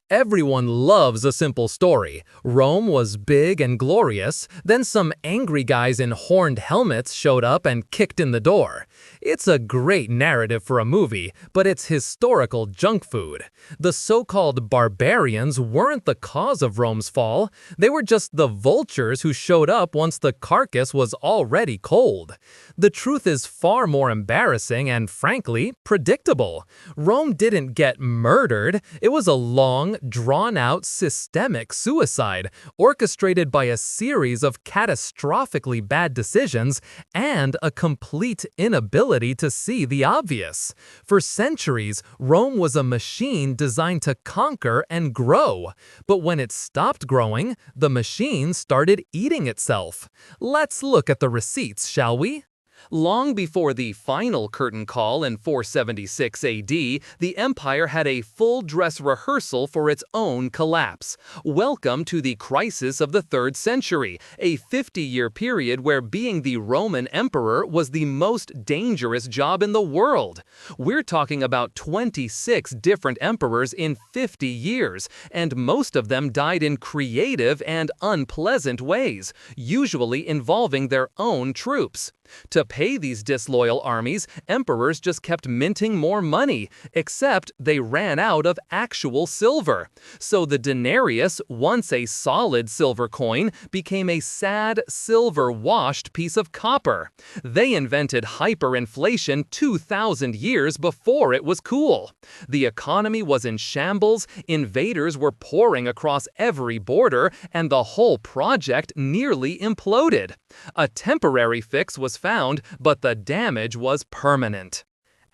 Everyone loves a simple story. Rome was big and glorious, then some angry guys in horned helmets showed up and kicked in the door. It's a great narrative for a movie, but it's historical junk food. The so-called barbarians weren't the cause of Rome's fall. They were just the vultures who showed up once the carcass was already cold. The truth is far more embarrassing and, frankly, predictable. Rome didn't get murdered. It was a long, drawn-out, systemic suicide, orchestrated by a series of catastrophically bad decisions and a complete inability to see the obvious. For centuries, Rome was a machine designed to conquer and grow. But when it stopped growing, the machine started eating itself. Let's look at the receipts, shall we? Long before the final curtain call in 476 AD, the empire had a full dress rehearsal for its own collapse. Welcome to the crisis of the 3rd century, a 50-year period where being the Roman emperor was the most dangerous job in the world. We're talking about 26 different emperors in 50 years, and most of them died in creative and unpleasant ways, usually involving their own troops. To pay these disloyal armies, emperors just kept minting more money, except they ran out of actual silver. So the denarius, once a solid silver coin, became a sad, silver-washed piece of copper. They invented hyperinflation 2,000 years before it was cool. The economy was in shambles, invaders were pouring across every border, and the whole project nearly imploded. A temporary fix was found, but the damage was permanent.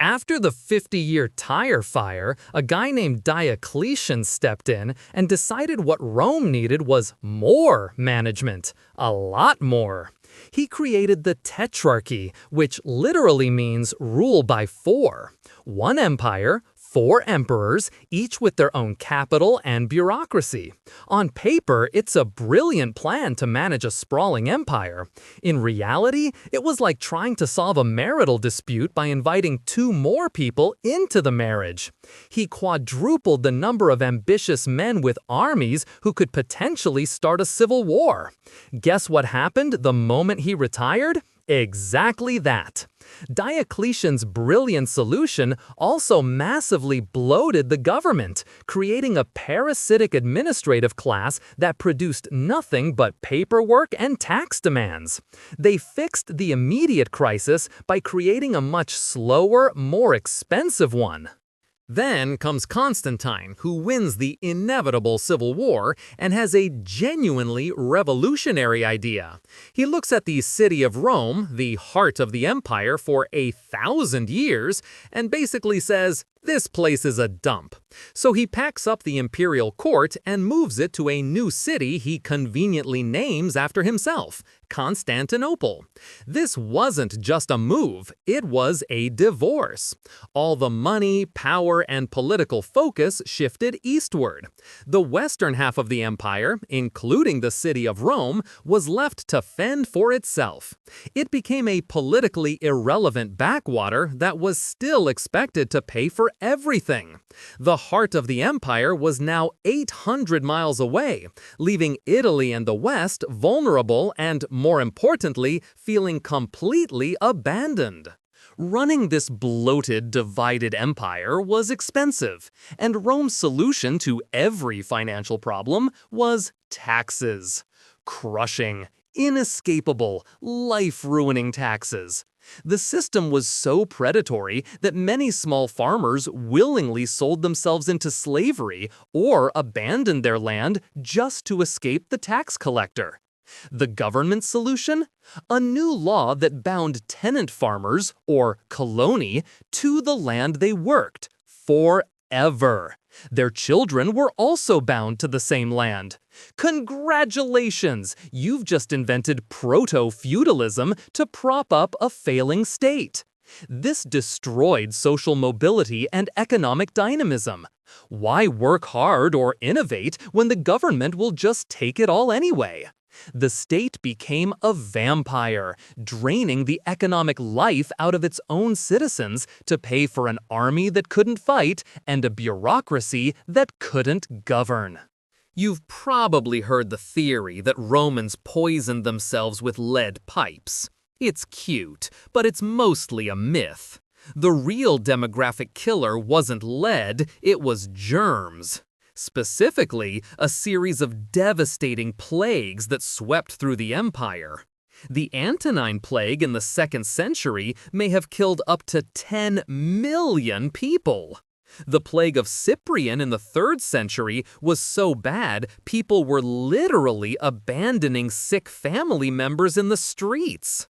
After the 50-year tire fire, a guy named Diocletian stepped in and decided what Rome needed was more management. A lot more. He created the Tetrarchy, which literally means rule by 4. One empire, 4 emperors, each with their own capital and bureaucracy. On paper, it's a brilliant plan to manage a sprawling empire. In reality, it was like trying to solve a marital dispute by inviting 2 more people into the marriage. He quadrupled the number of ambitious men with armies who could potentially start a civil war. Guess what happened the moment he retired? Exactly that. Diocletian's brilliant solution also massively bloated the government, creating a parasitic administrative class that produced nothing but paperwork and tax demands. They fixed the immediate crisis by creating a much slower, more expensive one. Then comes Constantine, who wins the inevitable civil war and has a genuinely revolutionary idea. He looks at the city of Rome, the heart of the empire for 1,000 years, and basically says, "This place is a dump." So he packs up the imperial court and moves it to a new city he conveniently names after himself, Constantinople. This wasn't just a move, it was a divorce. All the money, power, and political focus shifted eastward. The western half of the empire, including the city of Rome, was left to fend for itself. It became a politically irrelevant backwater that was still expected to pay for everything. The heart of the empire was now 800 miles away, leaving Italy and the West vulnerable and, more importantly, feeling completely abandoned. Running this bloated, divided empire was expensive, and Rome's solution to every financial problem was taxes. Crushing, inescapable, life-ruining taxes. The system was so predatory that many small farmers willingly sold themselves into slavery or abandoned their land just to escape the tax collector. The government solution? A new law that bound tenant farmers, or coloni, to the land they worked, forever. Their children were also bound to the same land. Congratulations! You've just invented proto-feudalism to prop up a failing state. This destroyed social mobility and economic dynamism. Why work hard or innovate when the government will just take it all anyway? The state became a vampire, draining the economic life out of its own citizens to pay for an army that couldn't fight and a bureaucracy that couldn't govern. You've probably heard the theory that Romans poisoned themselves with lead pipes. It's cute, but it's mostly a myth. The real demographic killer wasn't lead, it was germs. Specifically, a series of devastating plagues that swept through the empire. The Antonine Plague in the 2nd century may have killed up to 10 million people. The plague of Cyprian in the 3rd century was so bad, people were literally abandoning sick family members in the streets.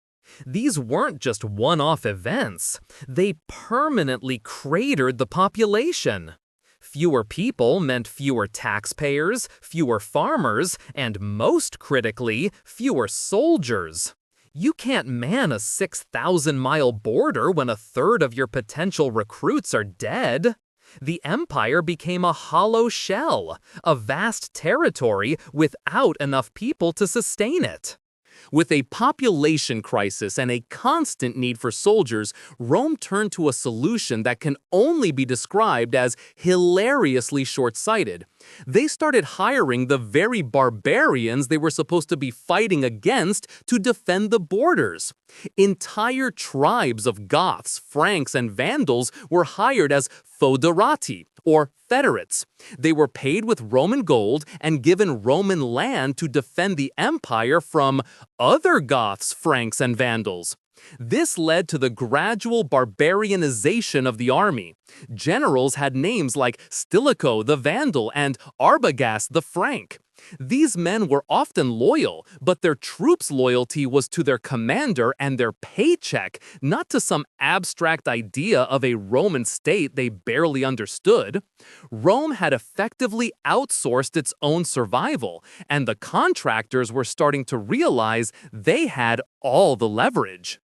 These weren't just one-off events. They permanently cratered the population. Fewer people meant fewer taxpayers, fewer farmers, and most critically, fewer soldiers. You can't man a 6,000-mile border when a third of your potential recruits are dead. The empire became a hollow shell, a vast territory without enough people to sustain it. With a population crisis and a constant need for soldiers, Rome turned to a solution that can only be described as hilariously short-sighted. They started hiring the very barbarians they were supposed to be fighting against to defend the borders. Entire tribes of Goths, Franks, and Vandals were hired as foederati, or federates. They were paid with Roman gold and given Roman land to defend the empire from other Goths, Franks, and Vandals. This led to the gradual barbarianization of the army. Generals had names like Stilicho the Vandal and Arbogast the Frank. These men were often loyal, but their troops' loyalty was to their commander and their paycheck, not to some abstract idea of a Roman state they barely understood. Rome had effectively outsourced its own survival, and the contractors were starting to realize they had all the leverage.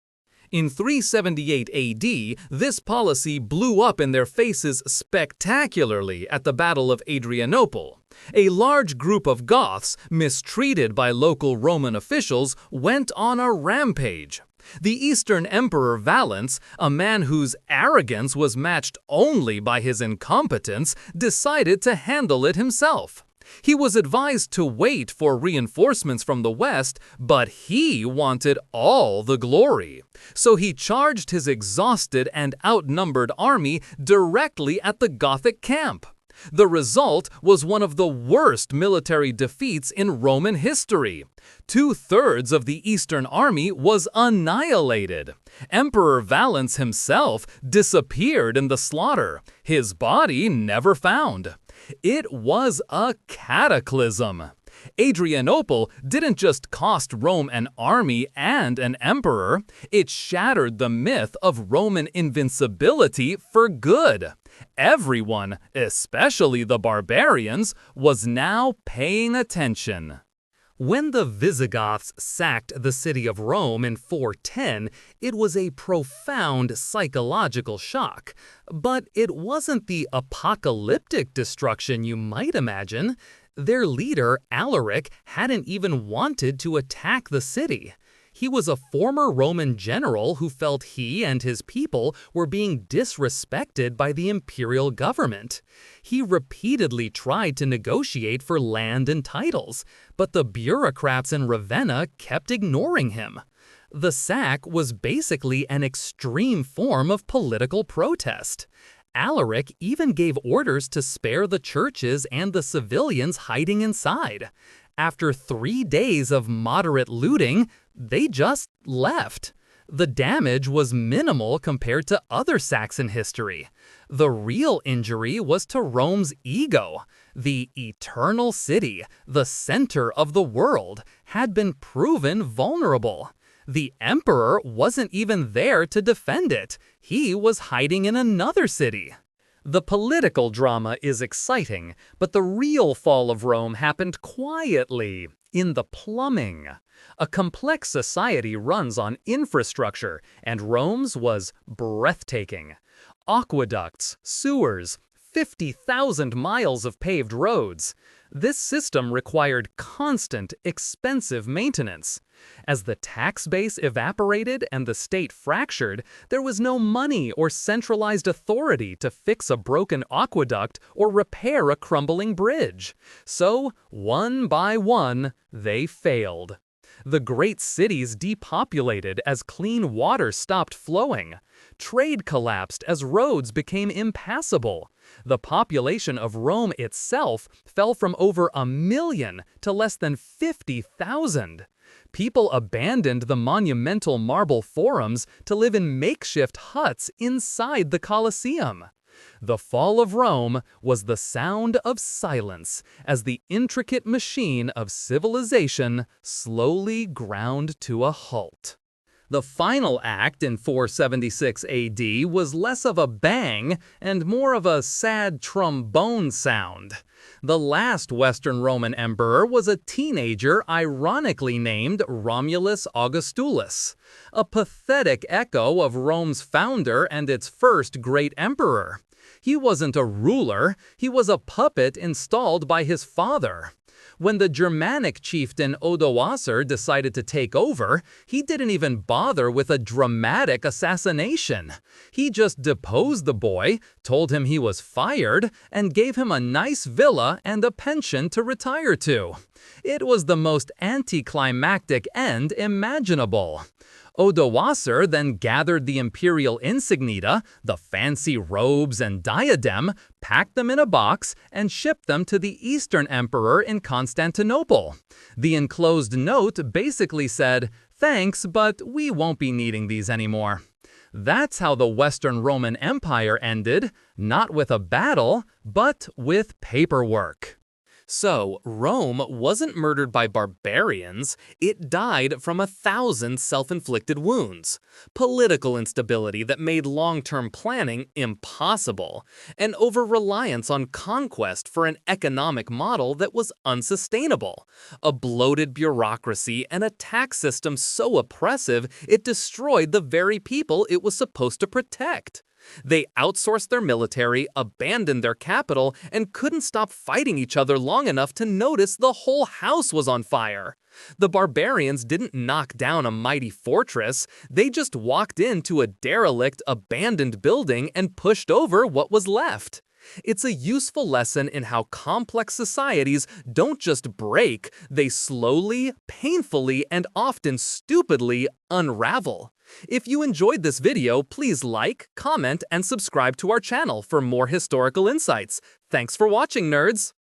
In 378 AD, this policy blew up in their faces spectacularly at the Battle of Adrianople. A large group of Goths, mistreated by local Roman officials, went on a rampage. The Eastern Emperor Valens, a man whose arrogance was matched only by his incompetence, decided to handle it himself. He was advised to wait for reinforcements from the west, but he wanted all the glory. So he charged his exhausted and outnumbered army directly at the Gothic camp. The result was one of the worst military defeats in Roman history. 2/3 of the Eastern army was annihilated. Emperor Valens himself disappeared in the slaughter, his body never found. It was a cataclysm. Adrianople didn't just cost Rome an army and an emperor, it shattered the myth of Roman invincibility for good. Everyone, especially the barbarians, was now paying attention. When the Visigoths sacked the city of Rome in 410, it was a profound psychological shock. But it wasn't the apocalyptic destruction you might imagine. Their leader, Alaric, hadn't even wanted to attack the city. He was a former Roman general who felt he and his people were being disrespected by the imperial government. He repeatedly tried to negotiate for land and titles, but the bureaucrats in Ravenna kept ignoring him. The sack was basically an extreme form of political protest. Alaric even gave orders to spare the churches and the civilians hiding inside. After 3 days of moderate looting, they just left. The damage was minimal compared to other sacks in history. The real injury was to Rome's ego. The eternal city, the center of the world, had been proven vulnerable. The emperor wasn't even there to defend it. He was hiding in another city. The political drama is exciting, but the real fall of Rome happened quietly, in the plumbing. A complex society runs on infrastructure, and Rome's was breathtaking. Aqueducts, sewers, 50,000 miles of paved roads. This system required constant, expensive maintenance. As the tax base evaporated and the state fractured, there was no money or centralized authority to fix a broken aqueduct or repair a crumbling bridge. So, one by one, they failed. The great cities depopulated as clean water stopped flowing. Trade collapsed as roads became impassable. The population of Rome itself fell from over 1 million to less than 50,000. People abandoned the monumental marble forums to live in makeshift huts inside the Colosseum. The fall of Rome was the sound of silence as the intricate machine of civilization slowly ground to a halt. The final act in 476 AD was less of a bang and more of a sad trombone sound. The last Western Roman emperor was a teenager ironically named Romulus Augustulus, a pathetic echo of Rome's founder and its first great emperor. He wasn't a ruler, he was a puppet installed by his father. When the Germanic chieftain Odoacer decided to take over, he didn't even bother with a dramatic assassination. He just deposed the boy, told him he was fired, and gave him a nice villa and a pension to retire to. It was the most anticlimactic end imaginable. Odoacer then gathered the imperial insignita, the fancy robes and diadem, packed them in a box, and shipped them to the Eastern Emperor in Constantinople. The enclosed note basically said, "Thanks, but we won't be needing these anymore." That's how the Western Roman Empire ended, not with a battle, but with paperwork. So, Rome wasn't murdered by barbarians, it died from 1,000 self-inflicted wounds. Political instability that made long-term planning impossible, and over-reliance on conquest for an economic model that was unsustainable. A bloated bureaucracy and a tax system so oppressive it destroyed the very people it was supposed to protect. They outsourced their military, abandoned their capital, and couldn't stop fighting each other long enough to notice the whole house was on fire. The barbarians didn't knock down a mighty fortress, they just walked into a derelict, abandoned building and pushed over what was left. It's a useful lesson in how complex societies don't just break, they slowly, painfully, and often stupidly unravel. If you enjoyed this video, please like, comment, and subscribe to our channel for more historical insights. Thanks for watching, nerds!